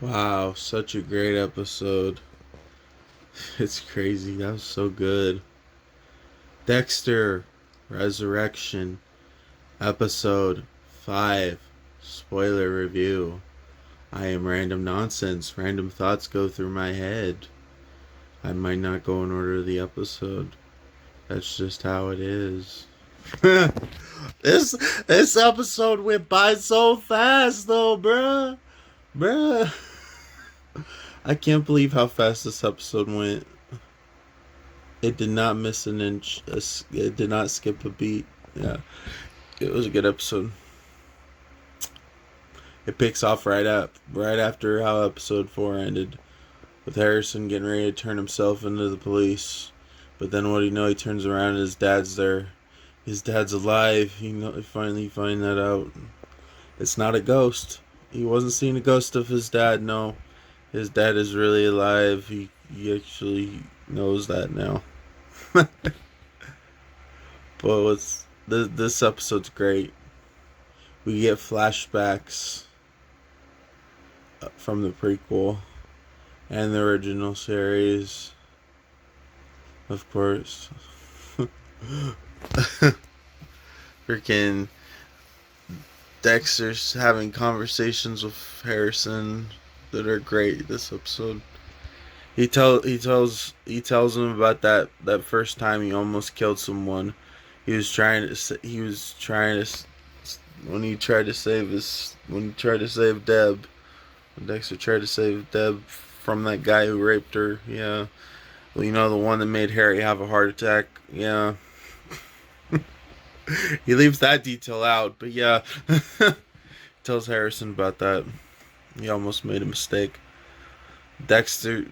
Wow, such a great episode. It's crazy. That was so good. Dexter Resurrection, episode 5. Spoiler review. I am random nonsense. Random thoughts go through my head. I might not go in order of the episode. That's just how it is. this this episode went by so fast though, bruh. Bruh. I can't believe how fast this episode went. It did not miss an inch. It did not skip a beat. Yeah, it was a good episode. It picks off right after how episode 4 ended, with Harrison getting ready to turn himself into the police. But then what do you know? He turns around and his dad's there. His dad's alive. He finally find that out. It's not a ghost. He wasn't seeing a ghost of his dad. No, his dad is really alive. He actually knows that now. But this episode's great. We get flashbacks from the prequel and the original series, of course. Freaking Dexter's having conversations with Harrison that are great this episode. He tells him about that first time he almost killed someone. He was trying to when he tried to save Deb. When Dexter tried to save Deb from that guy who raped her. Yeah. Well, the one that made Harry have a heart attack. Yeah. He leaves that detail out, but yeah. Tells Harrison about that. He almost made a mistake. Dexter,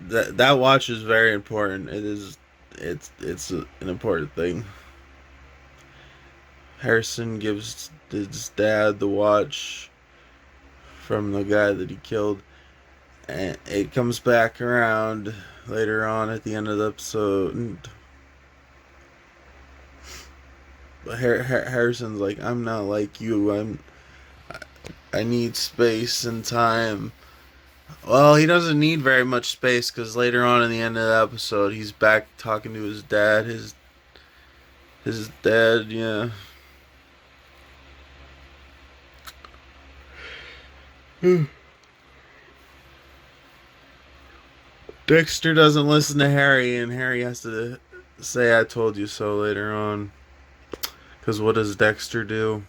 that watch is very important. It's an important thing. Harrison gives his dad the watch from the guy that he killed, and it comes back around later on at the end of the episode. But Harrison's like, I'm not like you. I need space and time. Well, he doesn't need very much space because later on in the end of the episode, he's back talking to his dad. His dad, yeah. Dexter doesn't listen to Harry, and Harry has to say, I told you so later on. Because what does Dexter do?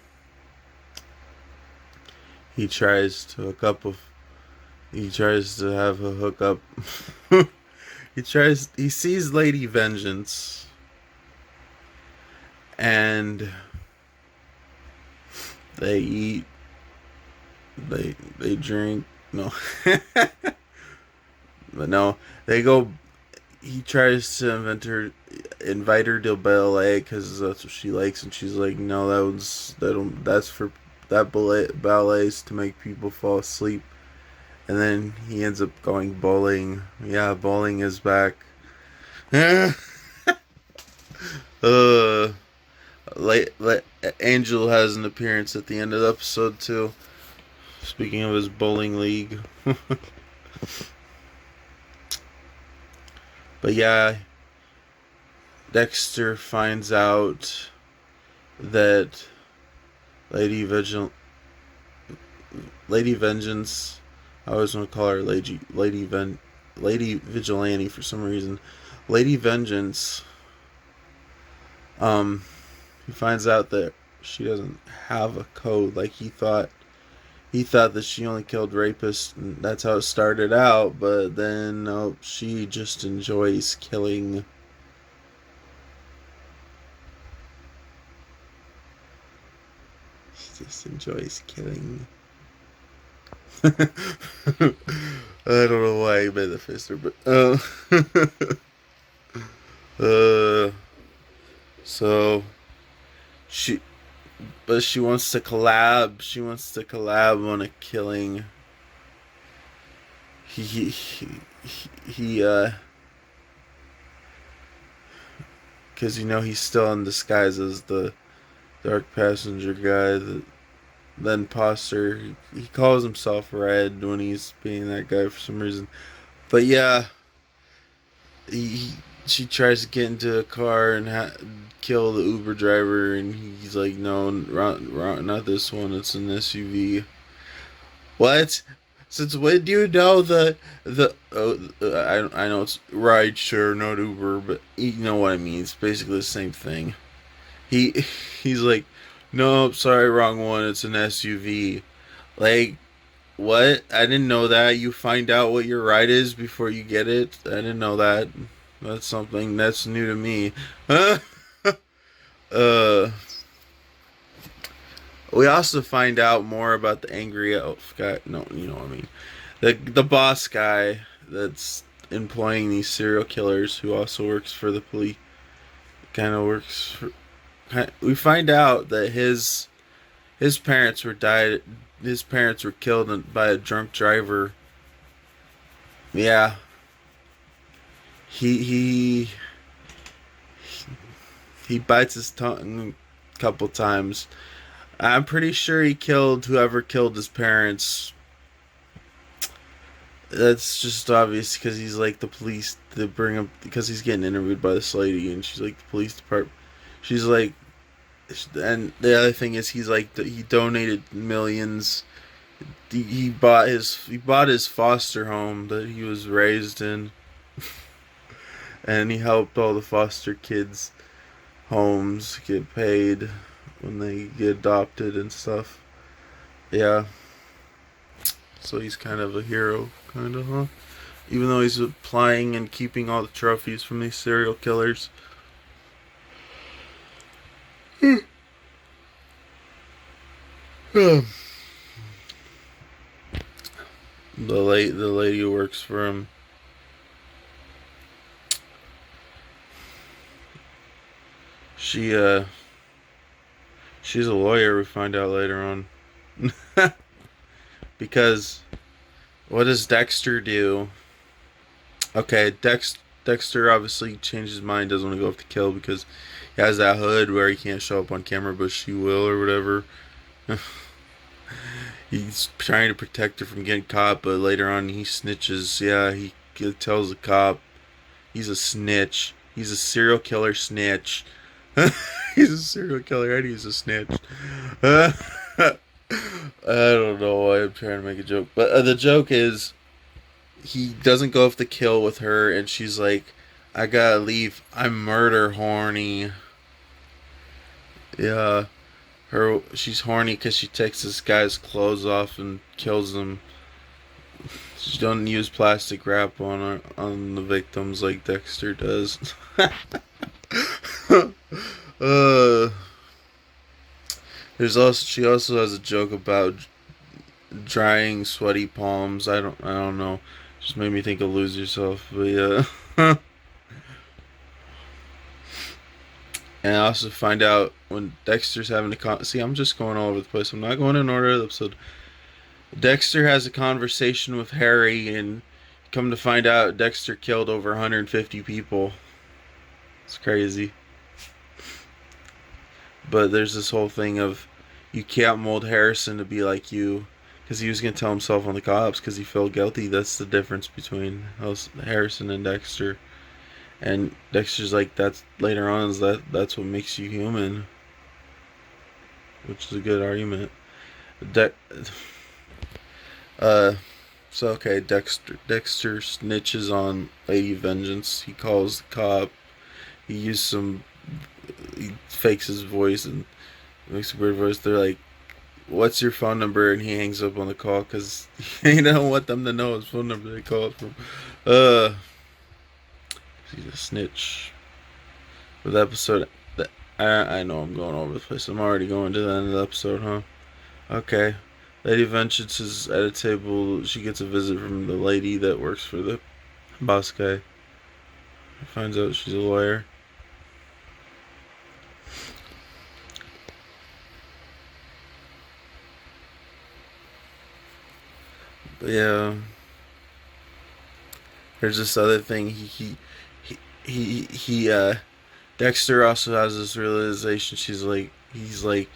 He tries to hook up with. He tries to have a hookup. He sees Lady Vengeance. And they eat. They drink. No. But no. They go. He tries to invite her to ballet because that's what she likes, and she's like, no, that's for that ballets to make people fall asleep. And then he ends up going bowling. Yeah, bowling is back. uh, Angel has an appearance at the end of the episode too. Speaking of his bowling league. But yeah, Dexter finds out that Lady Vigil, Lady Vengeance. I always want to call her Lady Vigilante for some reason. Lady Vengeance. He finds out that she doesn't have a code like he thought. He thought that she only killed rapists, and that's how it started out. But then, no, she just enjoys killing. She just enjoys killing. I don't know why I made the fister, but so she, but she wants to collab. She wants to collab on a killing. He because he's still in disguise as the dark passenger guy that the imposter. He calls himself Red when he's being that guy for some reason. But yeah, he she tries to get into a car and kill the Uber driver, and he's like, "No, not this one. It's an SUV." What? Since when do you know I know it's ride share, not Uber, but you know what I mean. It's basically the same thing. He he's like, "No, sorry, wrong one. It's an SUV." Like, what? I didn't know that. You find out what your ride is before you get it. I didn't know that. That's something that's new to me. uh, we also find out more about the angry elf guy. No, you know what I mean. The boss guy that's employing these serial killers who also works for the police. Kind of works for. We find out that his parents were died. His parents were killed by a drunk driver. Yeah, he he bites his tongue a couple times. I'm pretty sure he killed whoever killed his parents. That's just obvious because he's like the police. They bring him because he's getting interviewed by this lady, and she's like the police department. She's like, and the other thing is he's like he donated millions. He bought his foster home that he was raised in, and he helped all the foster kids' homes get paid when they get adopted and stuff. Yeah, so he's kind of a hero, kind of, huh? Even though he's applying and keeping all the trophies from these serial killers. the lady who works for him. She she's a lawyer. We find out later on. Because what does Dexter do? Okay, Dexter obviously changed his mind. Doesn't want to go up to kill because he has that hood where he can't show up on camera, but she will or whatever. He's trying to protect her from getting caught, but later on he snitches. Yeah, he tells the cop he's a snitch. He's a serial killer snitch. He's a serial killer and he's a snitch. I don't know why I'm trying to make a joke, but the joke is he doesn't go off the kill with her, and she's like, "I gotta leave. I'm murder horny." Yeah, she's horny because she takes this guy's clothes off and kills him. She don't use plastic wrap on the victims like Dexter does. uh, she also has a joke about drying sweaty palms. I don't know. Just made me think of Lose Yourself, but yeah. And I also find out when Dexter's having see, I'm just going all over the place. I'm not going in order of the episode. Dexter has a conversation with Harry, and come to find out, Dexter killed over 150 people. It's crazy. But there's this whole thing of you can't mold Harrison to be like you, because he was going to tell himself on the cops because he felt guilty. That's the difference between Harrison and Dexter. And Dexter's like, that's later on is that's what makes you human, which is a good argument. De- uh, so okay, Dexter snitches on Lady Vengeance. He calls the cop. He fakes his voice and makes a weird voice. They're like, "What's your phone number?" And he hangs up on the call because he don't want them to know his phone number. They call it from. He's a snitch. With the episode, I know I'm going over the place. I'm already going to the end of the episode, huh? Okay. Lady Vengeance is at a table. She gets a visit from the lady that works for the boss guy. Finds out she's a lawyer. But yeah, there's this other thing. He Dexter also has this realization. He's like,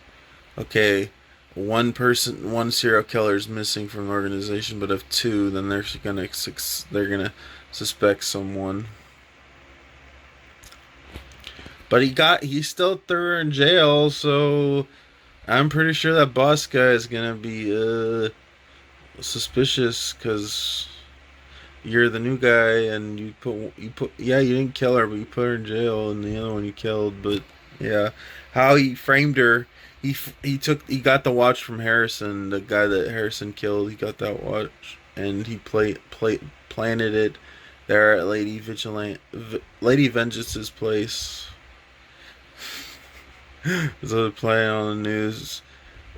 okay, one serial killer is missing from the organization, but if two, then they're gonna suspect someone. But he still threw her in jail, so I'm pretty sure that boss guy is gonna be suspicious because you're the new guy, and you put yeah, you didn't kill her, but you put her in jail, and the other one you killed. But yeah, how he framed her. He got the watch from Harrison, the guy that Harrison killed. He got that watch, and he planted it there at Lady Vengeance's place. So they're playing on the news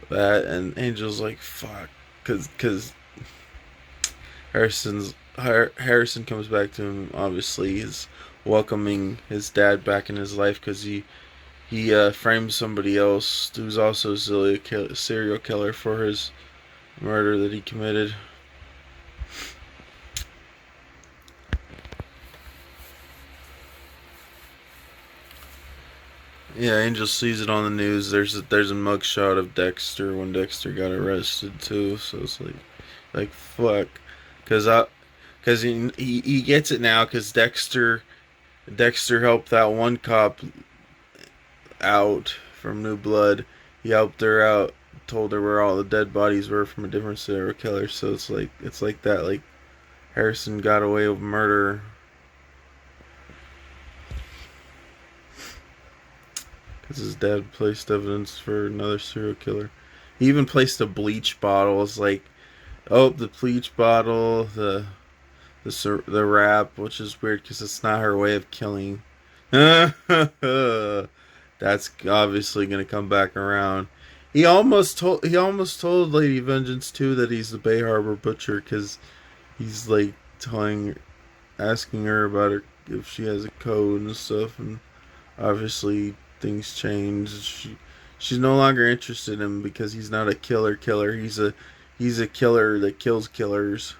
that, and Angel's like, fuck, cause Harrison comes back to him. Obviously, he's welcoming his dad back in his life because he framed somebody else who's also a serial killer for his murder that he committed. Yeah, Angel sees it on the news. There's a mugshot of Dexter when Dexter got arrested too. So it's like fuck, cause he gets it now because Dexter helped that one cop out from New Blood. He helped her out, told her where all the dead bodies were from a different serial killer. So it's like that. Like Harrison got away with murder because his dad placed evidence for another serial killer. He even placed a bleach bottle. It's like, oh, the bleach bottle, the wrap, which is weird because it's not her way of killing. That's obviously gonna come back around. He almost told Lady Vengeance too that he's the Bay Harbor Butcher because he's like asking her about her if she has a code and stuff, and obviously things change. She's no longer interested in him because he's not a killer. He's a killer that kills killers.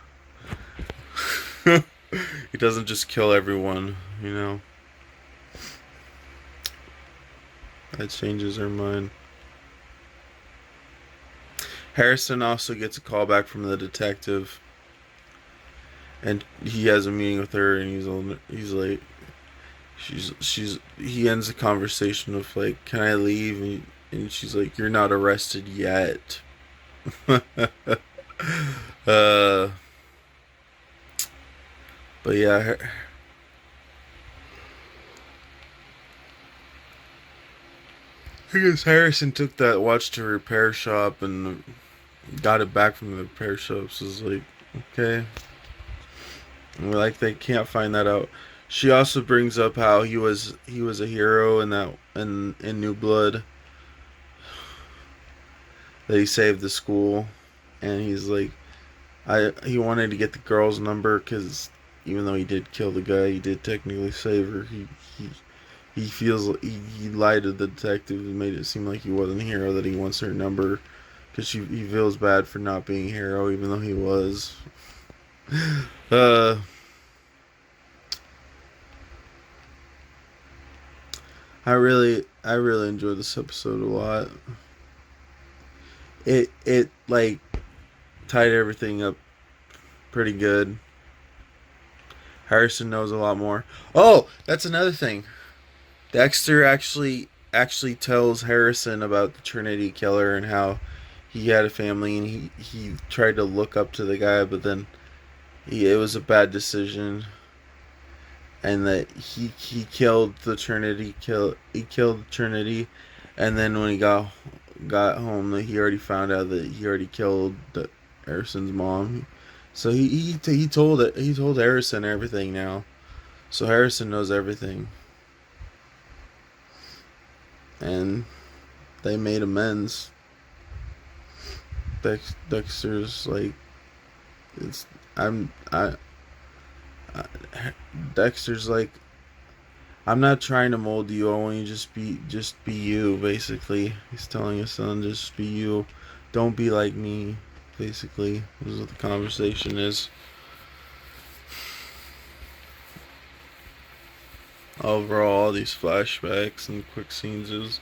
He doesn't just kill everyone, you know. That changes her mind. Harrison also gets a call back from the detective, and he has a meeting with her, and he's like, he ends the conversation with like, "Can I leave?" And she's like, "You're not arrested yet." uh, but yeah, I guess Harrison took that watch to a repair shop and got it back from the repair shop. So it's like, okay, and like they can't find that out. She also brings up how he was a hero in New Blood, that he saved the school, and he's like, he wanted to get the girl's number because even though he did kill the guy, he did technically save her. He feels like he lied to the detective and made it seem like he wasn't a hero, that he wants her number because he feels bad for not being a hero even though he was. uh I really enjoyed this episode a lot. It like tied everything up pretty good. Harrison knows a lot more. Oh, that's another thing. Dexter actually tells Harrison about the Trinity Killer and how he had a family, and he tried to look up to the guy, but then it was a bad decision, and that he killed the Trinity he killed Trinity, and then when he got home, that he already found out that he already killed Harrison's mom. So he told Harrison everything now. So Harrison knows everything, and they made amends. Dexter's like, it's I Dexter's like, I'm not trying to mold you. I want you to just be you. Basically, he's telling his son, just be you. Don't be like me. Basically, this is what the conversation is. Overall, all these flashbacks and quick scenes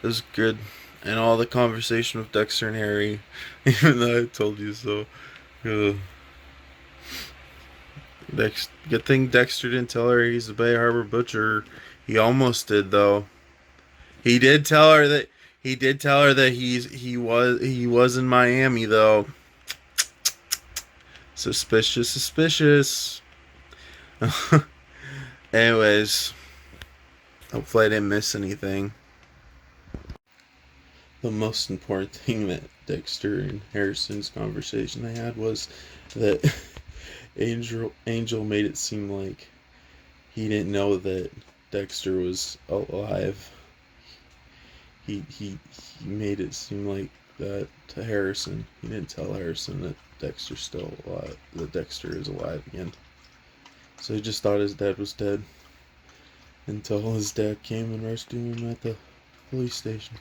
is good. and all the conversation with Dexter and Harry, even though I told you so. Uh, good thing Dexter didn't tell her he's the Bay Harbor Butcher. He almost did though. He did tell her that he was in Miami though. Suspicious, suspicious. Anyways, hopefully I didn't miss anything. The most important thing that Dexter and Harrison's conversation they had was that Angel made it seem like he didn't know that Dexter was alive. He made it seem like that to Harrison. He didn't tell Harrison that Dexter's still alive. That Dexter is alive again. So he just thought his dad was dead until his dad came and rescued him at the police station.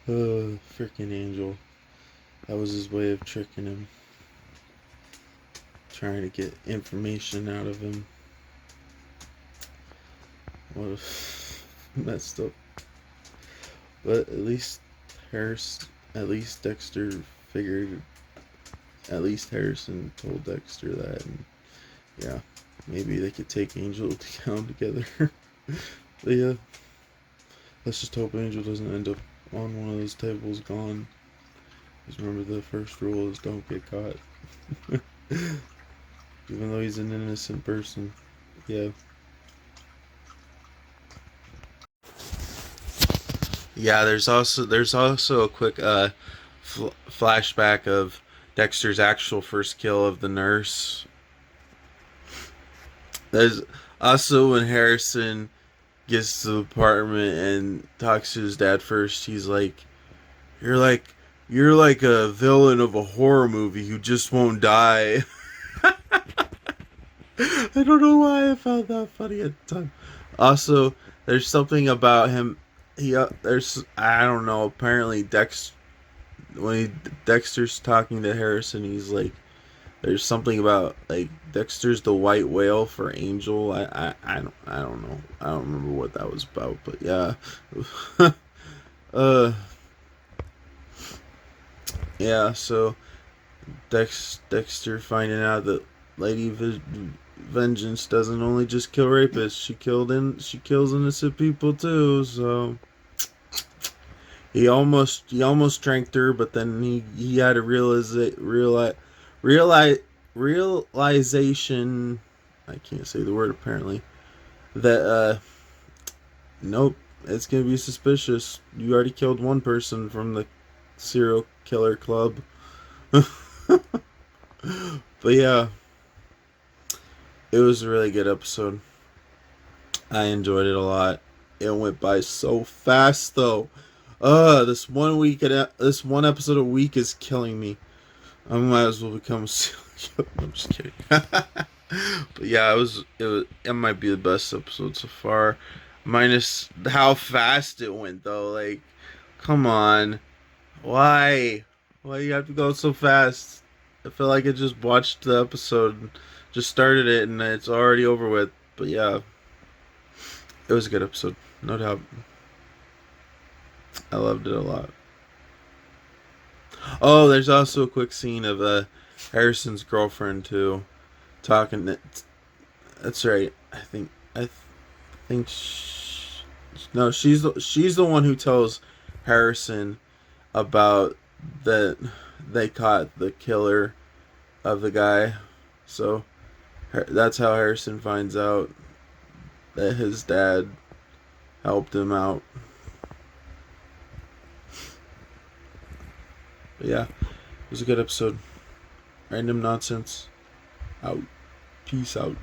Freaking Angel. That was his way of tricking him. Trying to get information out of him. What a messed up. But at least Dexter figured, at least Harrison told Dexter that, and yeah, maybe they could take Angel down together. But yeah, let's just hope Angel doesn't end up on one of those tables gone. Because remember, the first rule is don't get caught. Even though he's an innocent person. Yeah. Yeah, there's also a quick flashback of Dexter's actual first kill of the nurse. There's also when Harrison gets to the apartment and talks to his dad first. He's like, "You're like a villain of a horror movie who just won't die." I don't know why I found that funny at the time. Also, there's something about him. There's I don't know. Apparently, Dexter's talking to Harrison, he's like, there's something about like Dexter's the white whale for Angel. I don't know. I don't remember what that was about, but yeah. uh, yeah. So Dexter finding out that Lady Vengeance doesn't only just kill rapists. She kills innocent people too. So he almost tranked her, but then he had a realization. I can't say the word apparently. That nope, it's gonna be suspicious. You already killed one person from the serial killer club. But yeah, it was a really good episode. I enjoyed it a lot. It went by so fast though. This one episode a week is killing me. I might as well become a serial killer. I'm just kidding. But yeah, it might be the best episode so far. Minus how fast it went though. Like, come on. Why? Why you have to go so fast? I feel like I just watched the episode, just started it, and it's already over with. But yeah, it was a good episode, no doubt. I loved it a lot. Oh, there's also a quick scene of Harrison's girlfriend too, talking. That's right. I think no, she's the one who tells Harrison about that they caught the killer of the guy. So that's how Harrison finds out that his dad helped him out. But yeah, it was a good episode. Random nonsense. Out. Peace out.